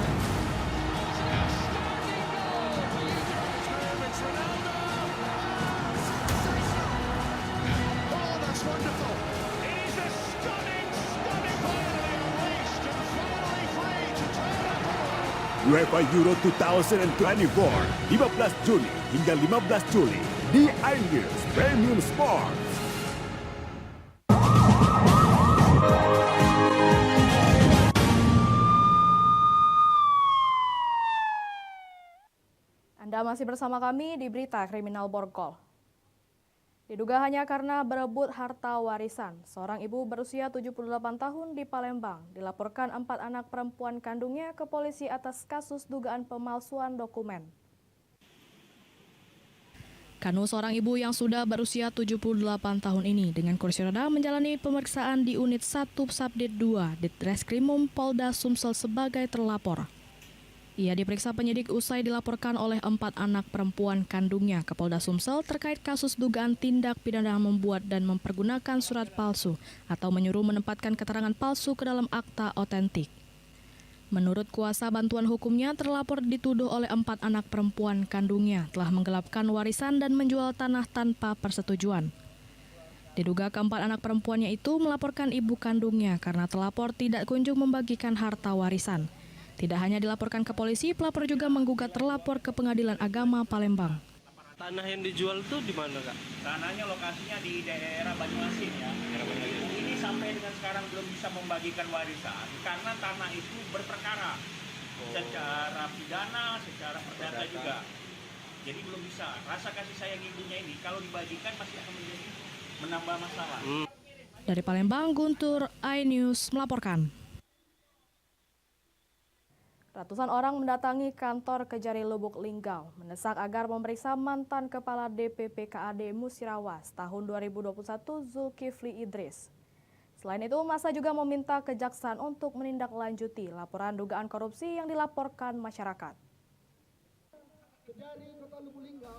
UEFA Euro 2024, 15 Juni hingga 15 Juli di iNews Premium Sport. Anda masih bersama kami di Berita Kriminal Borgol. Diduga hanya karena berebut harta warisan, seorang ibu berusia 78 tahun di Palembang dilaporkan 4 anak perempuan kandungnya ke polisi atas kasus dugaan pemalsuan dokumen. Kanu, seorang ibu yang sudah berusia 78 tahun ini dengan kursi roda menjalani pemeriksaan di unit 1 Subdit 2 Ditreskrimum Polda Sumsel sebagai terlapor. Ia diperiksa penyidik usai dilaporkan oleh 4 anak perempuan kandungnya ke Polda Sumsel terkait kasus dugaan tindak pidana membuat dan mempergunakan surat palsu atau menyuruh menempatkan keterangan palsu ke dalam akta otentik. Menurut kuasa bantuan hukumnya, terlapor dituduh oleh 4 anak perempuan kandungnya telah menggelapkan warisan dan menjual tanah tanpa persetujuan. Diduga keempat anak perempuannya itu melaporkan ibu kandungnya karena terlapor tidak kunjung membagikan harta warisan. Tidak hanya dilaporkan ke polisi, pelapor juga menggugat terlapor ke Pengadilan Agama Palembang. Tanah yang dijual itu di mana, Kak? Tanahnya lokasinya di daerah Banyuasin ya. Ini sampai dengan sekarang belum bisa membagikan warisan karena tanah itu berperkara. Secara pidana, secara perdata juga. Jadi belum bisa. Rasa kasih sayang ibunya ini kalau dibagikan masih akan menjadi menambah masalah. Dari Palembang, Guntur, iNews melaporkan. Ratusan orang mendatangi kantor Kejari Lubuk Linggau mendesak agar memeriksa mantan Kepala DPP KAD Musirawas tahun 2021 Zulkifli Idris. Selain itu, massa juga meminta kejaksaan untuk menindaklanjuti laporan dugaan korupsi yang dilaporkan masyarakat.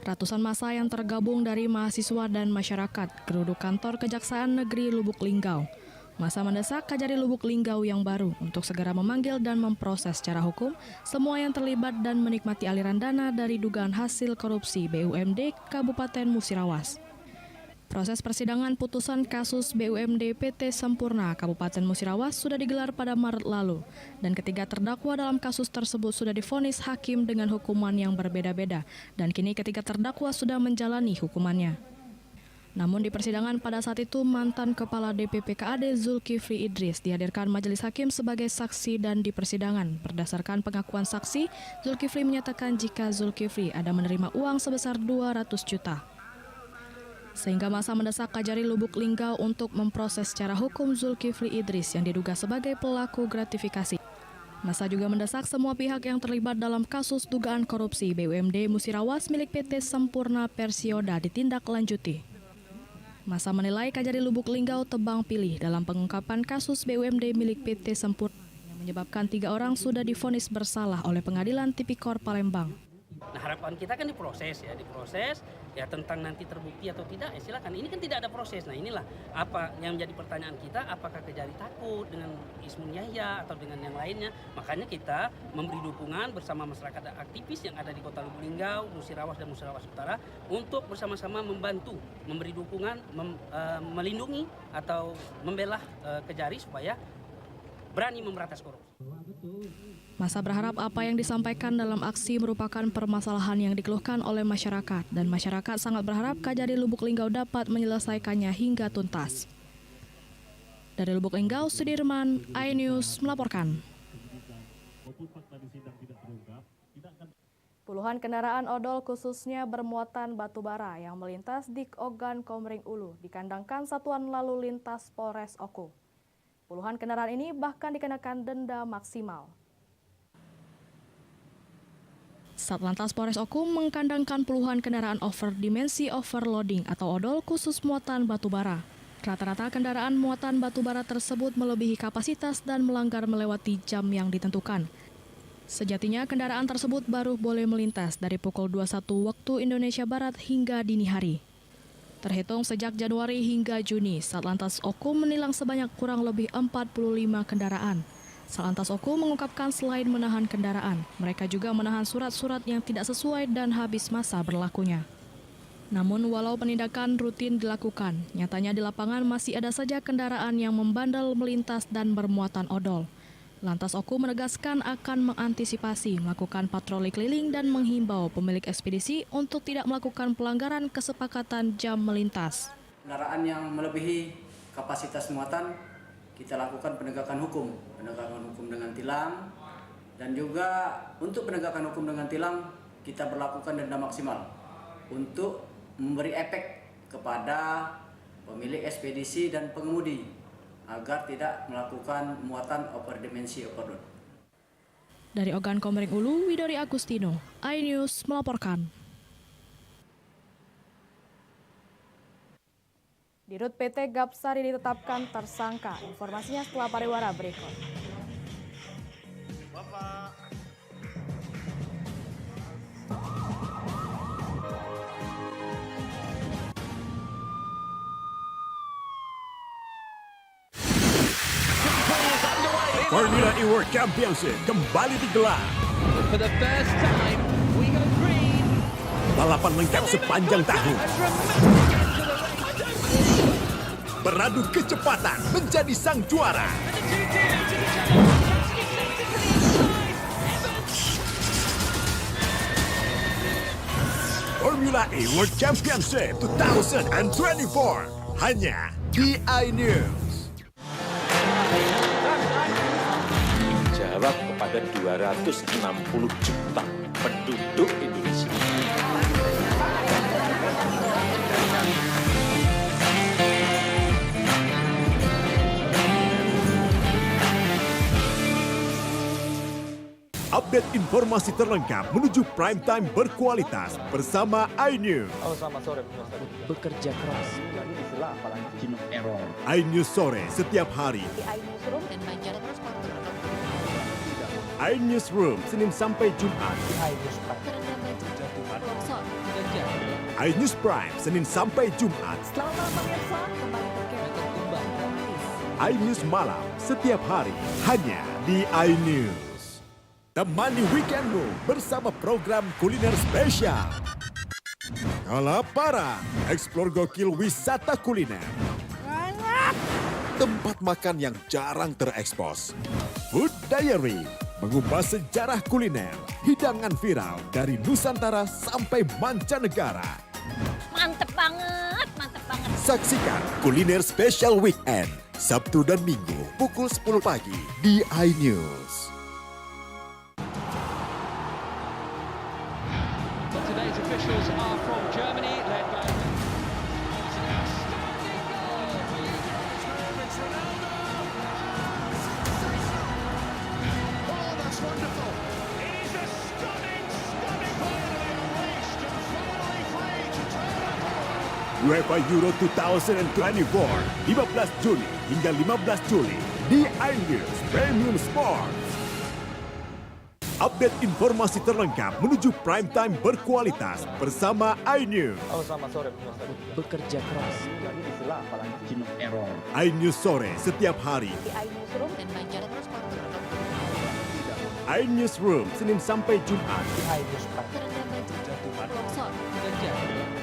Ratusan massa yang tergabung dari mahasiswa dan masyarakat geruduk kantor Kejaksaan Negeri Lubuk Linggau. Massa mendesak Kejari Lubuk Linggau yang baru untuk segera memanggil dan memproses secara hukum semua yang terlibat dan menikmati aliran dana dari dugaan hasil korupsi BUMD Kabupaten Musirawas. Proses persidangan putusan kasus BUMD PT Sampurna Kabupaten Musirawas sudah digelar pada Maret lalu dan ketiga terdakwa dalam kasus tersebut sudah divonis hakim dengan hukuman yang berbeda-beda dan kini ketiga terdakwa sudah menjalani hukumannya. Namun di persidangan pada saat itu mantan Kepala DPP KAD Zulkifli Idris dihadirkan majelis hakim sebagai saksi dan di persidangan berdasarkan pengakuan saksi, Zulkifli menyatakan jika Zulkifli ada menerima uang sebesar 200 juta. Sehingga massa mendesak Kejari Lubuk Linggau untuk memproses secara hukum Zulkifli Idris yang diduga sebagai pelaku gratifikasi. Massa juga mendesak semua pihak yang terlibat dalam kasus dugaan korupsi BUMD Musirawas milik PT Sampurna Persioda ditindaklanjuti. Massa menilai Kejari Lubuk Linggau tebang pilih dalam pengungkapan kasus BUMD milik PT Sampurna yang menyebabkan 3 orang sudah divonis bersalah oleh Pengadilan Tipikor Palembang. Nah, harapan kita kan diproses ya tentang nanti terbukti atau tidak ya silakan. Ini kan tidak ada proses. Nah, inilah apa yang menjadi pertanyaan kita, apakah Kejari takut dengan Ismun Yahya atau dengan yang lainnya. Makanya kita memberi dukungan bersama masyarakat aktivis yang ada di Kota Lubuk Linggau, Musirawas dan Musirawas Utara untuk bersama-sama membantu, memberi dukungan, melindungi atau membela Kejari supaya berani memberantas korupsi. Massa berharap apa yang disampaikan dalam aksi merupakan permasalahan yang dikeluhkan oleh masyarakat dan masyarakat sangat berharap Kejari Lubuk Linggau dapat menyelesaikannya hingga tuntas. Dari Lubuk Linggau, Sudirman, iNews melaporkan. Puluhan kendaraan odol khususnya bermuatan batu bara yang melintas di Ogan Komering Ulu dikandangkan Satuan Lalu Lintas Polres Oku. Puluhan kendaraan ini bahkan dikenakan denda maksimal. Satlantas Polres Oku mengkandangkan puluhan kendaraan overdimensi overloading atau odol khusus muatan batubara. Rata-rata kendaraan muatan batubara tersebut melebihi kapasitas dan melanggar melewati jam yang ditentukan. Sejatinya kendaraan tersebut baru boleh melintas dari pukul 21 waktu Indonesia Barat hingga dini hari. Terhitung sejak Januari hingga Juni, Satlantas Oku menilang sebanyak kurang lebih 45 kendaraan. Satlantas Oku mengungkapkan selain menahan kendaraan, mereka juga menahan surat-surat yang tidak sesuai dan habis masa berlakunya. Namun walau penindakan rutin dilakukan, nyatanya di lapangan masih ada saja kendaraan yang membandel melintas dan bermuatan odol. Lantas Oku menegaskan akan mengantisipasi, melakukan patroli keliling dan menghimbau pemilik ekspedisi untuk tidak melakukan pelanggaran kesepakatan jam melintas. Kendaraan yang melebihi kapasitas muatan, kita lakukan penegakan hukum dengan tilang, dan juga untuk penegakan hukum dengan tilang kita berlakukan denda maksimal untuk memberi efek kepada pemilik ekspedisi dan pengemudi agar tidak melakukan muatan overdimensi overload. Dari Ogan Komering Ulu, Widori Agustino, iNews melaporkan. Dirut PT Gapsari ditetapkan tersangka. Informasinya setelah pariwara berikut. Formula E World Championship kembali digelar. For the first time, we go green. Balapan lengkap sepanjang tahun. Beradu kecepatan menjadi sang juara. Formula E World Championship 2024 hanya di iNews. Jawab kepada 260 juta penduduk Indonesia. Update informasi terlengkap menuju prime time berkualitas bersama iNews. Halo, selamat sore. Bekerja keras. Jadi istilah apalagi human error. iNews sore setiap hari. Di iNewsroom dan Banjar Transporter. iNewsroom Senin sampai Jumat. iNews Prime Senin sampai Jumat. Selamat malam pemirsa, kembali berkembang. iNews malam setiap hari hanya di iNews. Temani weekendmu bersama program kuliner spesial. Kalaparan, eksplor gokil wisata kuliner. Tempat makan yang jarang terekspos. Food Diary, mengupas sejarah kuliner, hidangan viral dari Nusantara sampai mancanegara. Mantep banget, mantep banget. Saksikan kuliner spesial weekend, Sabtu dan Minggu pukul 10 pagi di iNews. Today's officials are from Germany, led by... UEFA Euro 2024, 15 Juni hingga 15 Juli di iNews Premium Sports. Update informasi terlengkap menuju prime time berkualitas bersama iNews. Halo, selamat sore. Bekerja keras. Jadi istilah apalagi human error. iNews sore setiap hari. Di iNewsroom dan Banjar Transporter. iNewsroom Senin sampai Jumat.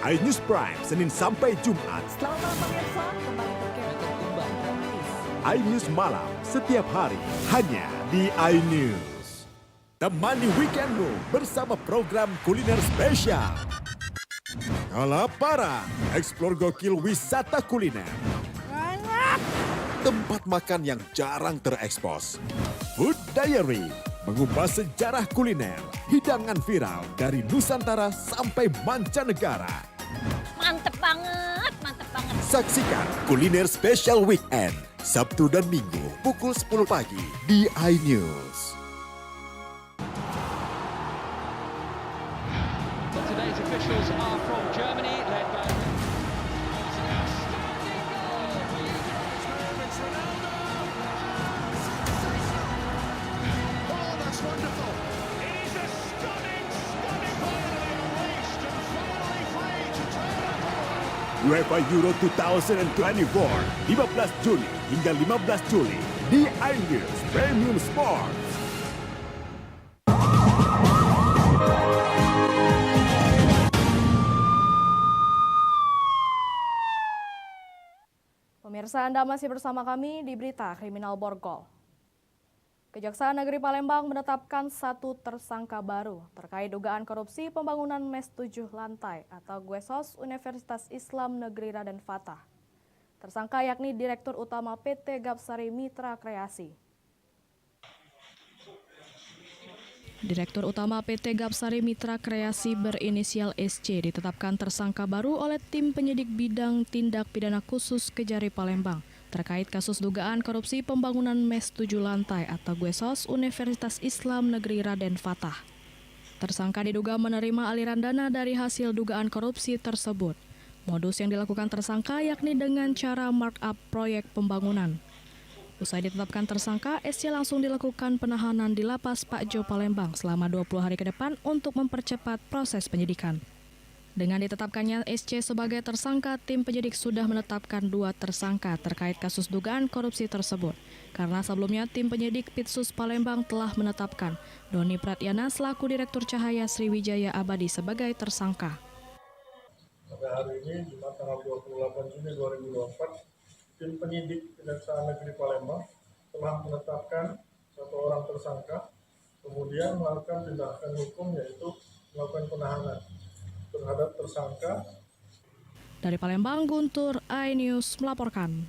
iNews Prime Senin sampai Jumat. Selamat malam pemirsa, kembali berkembang. iNews malam setiap hari hanya di iNews. Temani weekendmu bersama program kuliner spesial. Kalaparan, eksplor gokil wisata kuliner. Tempat makan yang jarang terekspos. Food Diary, mengupas sejarah kuliner, hidangan viral dari Nusantara sampai mancanegara. Mantep banget, mantep banget. Saksikan kuliner spesial weekend, Sabtu dan Minggu pukul 10 pagi di iNews. officials are from Germany, led by... Oh, that's wonderful. It is a stunning finally reached and finally free to turn up. UEFA Euro 2024, 15 Juni hingga 15 Juli di iNews Premium Sport. Pemirsa, Anda masih bersama kami di Berita Kriminal Borgol. Kejaksaan Negeri Palembang menetapkan 1 tersangka baru terkait dugaan korupsi pembangunan MES 7 lantai atau GUESOS Universitas Islam Negeri Raden Fatah. Tersangka yakni Direktur Utama PT Gapsari Mitra Kreasi. Direktur Utama PT Gapsari Mitra Kreasi berinisial SC ditetapkan tersangka baru oleh tim penyidik bidang tindak pidana khusus Kejari Palembang terkait kasus dugaan korupsi pembangunan MES 7 lantai atau GUESOS Universitas Islam Negeri Raden Fatah. Tersangka diduga menerima aliran dana dari hasil dugaan korupsi tersebut. Modus yang dilakukan tersangka yakni dengan cara markup proyek pembangunan. Usai ditetapkan tersangka, SC langsung dilakukan penahanan di Lapas Pak Jo Palembang selama 20 hari ke depan untuk mempercepat proses penyidikan. Dengan ditetapkannya SC sebagai tersangka, tim penyidik sudah menetapkan 2 tersangka terkait kasus dugaan korupsi tersebut. Karena sebelumnya tim penyidik Pitsus Palembang telah menetapkan Doni Pratyana selaku Direktur Cahaya Sriwijaya Abadi sebagai tersangka. Pada hari ini, Jumat tanggal 28 Juni 2024, tim penyidik Kejaksaan Negeri Palembang telah menetapkan 1 orang tersangka, kemudian melakukan tindakan hukum yaitu melakukan penahanan terhadap tersangka. Dari Palembang, Guntur, iNews melaporkan.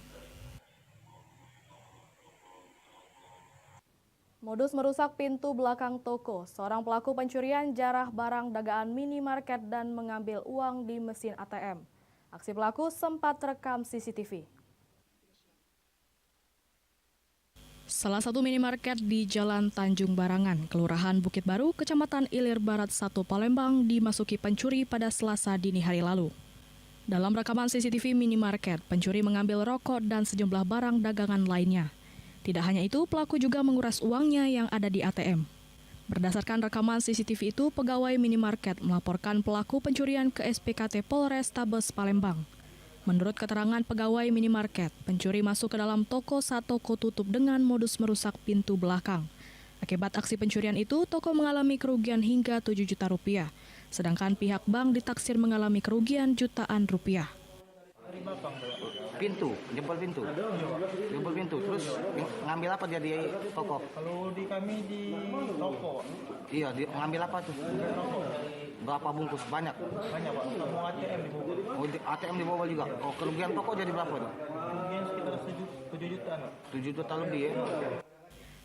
Modus merusak pintu belakang toko. Seorang pelaku pencurian jarah barang dagangan minimarket dan mengambil uang di mesin ATM. Aksi pelaku sempat terekam CCTV. Salah satu minimarket di Jalan Tanjung Barangan, Kelurahan Bukit Baru, Kecamatan Ilir Barat 1 Palembang dimasuki pencuri pada Selasa dini hari lalu. Dalam rekaman CCTV minimarket, pencuri mengambil rokok dan sejumlah barang dagangan lainnya. Tidak hanya itu, pelaku juga menguras uangnya yang ada di ATM. Berdasarkan rekaman CCTV itu, pegawai minimarket melaporkan pelaku pencurian ke SPKT Polres Tabes Palembang. Menurut keterangan pegawai minimarket, pencuri masuk ke dalam toko saat toko tutup dengan modus merusak pintu belakang. Akibat aksi pencurian itu, toko mengalami kerugian hingga 7 juta rupiah, sedangkan pihak bank ditaksir mengalami kerugian jutaan rupiah. Pintu, jempol pintu. Terus ngambil apa dia di toko? Kalau di kami di toko. Iya, ngambil apa tuh? Berapa bungkus? Banyak? Banyak Pak, semua ATM dibobol. Oh, ATM dibobol juga? Oh, kerugian toko jadi berapa tuh? Kerugian sekitar 7 jutaan Pak. 7 juta lebih ya?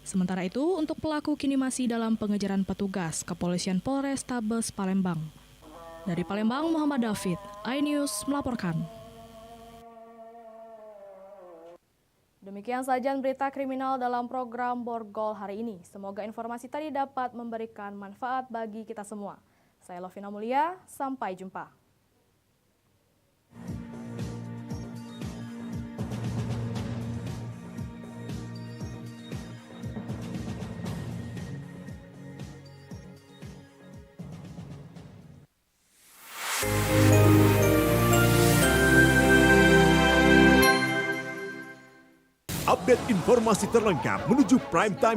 Sementara itu, untuk pelaku kini masih dalam pengejaran petugas Kepolisian Polres Tabes Palembang. Dari Palembang, Muhammad David, iNews melaporkan. Demikian saja berita kriminal dalam program Borgol hari ini. Semoga informasi tadi dapat memberikan manfaat bagi kita semua. Saya Lovina Mulia, sampai jumpa. Update informasi terlengkap menuju prime time